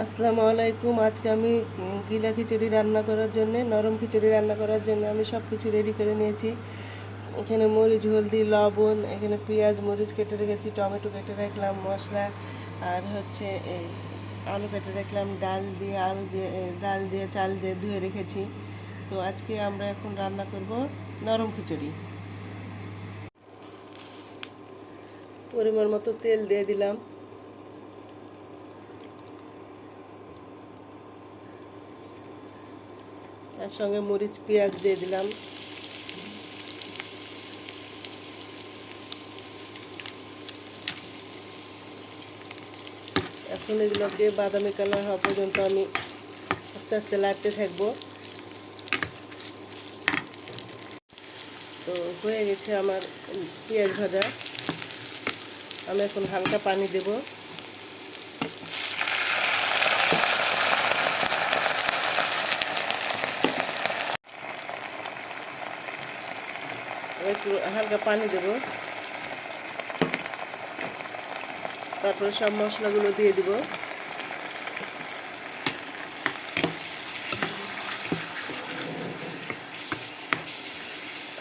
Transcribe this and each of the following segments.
আসসালামু আলাইকুম। আজকে আমি গিলা খিচুড়ি রান্না করার জন্য, নরম খিচুড়ি রান্না করার জন্য আমি সব কিছু রেডি করে নিয়েছি। এখানে মরিচ, হলদি, লবণ, এখানে পেঁয়াজ মরিচ কেটে রেখেছি, টমেটো কেটে রাখলাম, মশলা আর হচ্ছে এই আলু কেটে রাখলাম, ডাল দিয়ে চাল দিয়ে ধুয়ে রেখেছি। তো আজকে আমরা এখন রান্না করব নরম খিচুড়ি। পরিমাণ মতো তেল দিয়ে দিলাম, তার সঙ্গে মরিচ পেঁয়াজ দিয়ে দিলাম। এখন এগুলোকে বাদামি কালার হওয়া পর্যন্ত আমি আস্তে আস্তে লাড়তে থাকবো। তো হয়ে গেছে আমার পেঁয়াজ ভাজা। আমি এখন হালকা পানি দেব। একটু হালকা পানি দেব, তারপরে সব মশলাগুলো দিয়ে দিব।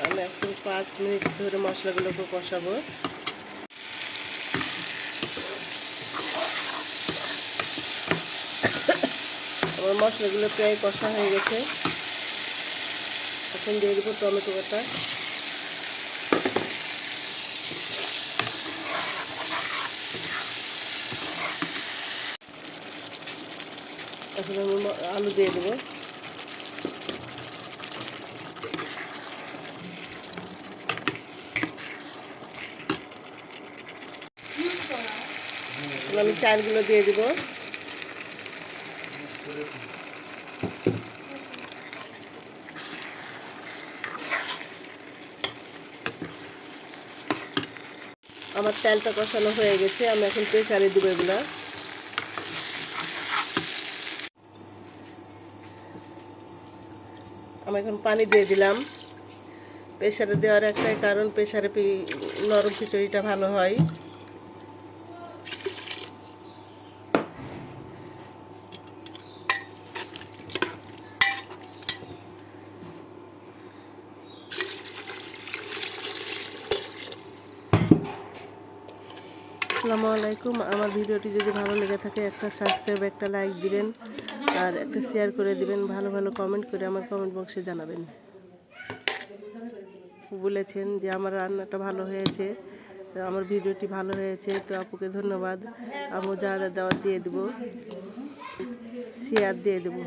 আমি এখন 5 মিনিট ধরে মশলাগুলোকে কষাবো। আমার মশলাগুলো প্রায় কষা হয়ে গেছে। এখন দিয়ে দেবো টমেটো বাটা। এখন আমি আলু দিয়ে দেবো। আমি চালগুলো দিয়ে দিব। আমার চালটা কষানো হয়ে গেছে। আমি এখন প্রেসারে দেবো এগুলো। আমি এখন পানি দিয়ে দিলাম। প্রেসারে দেওয়ার একটাই কারণ, প্রেসারে নরম খিচুড়িটা ভালো হয়। আসসালামু আলাইকুম। আমার ভিডিওটি যদি ভালো লেগে থাকে একটা সাবস্ক্রাইব, একটা লাইক দিবেন আর একটা শেয়ার করে দিবেন। ভালো ভালো কমেন্ট করে আমার কমেন্ট বক্সে জানাবেন। বলেছেন যে আমার রান্নাটা ভালো হয়েছে, আমার ভিডিওটি ভালো হয়েছে, তো আপুকে ধন্যবাদ। আমি যা দেওয়ার দিয়ে দেবো, শেয়ার দিয়ে দেবো।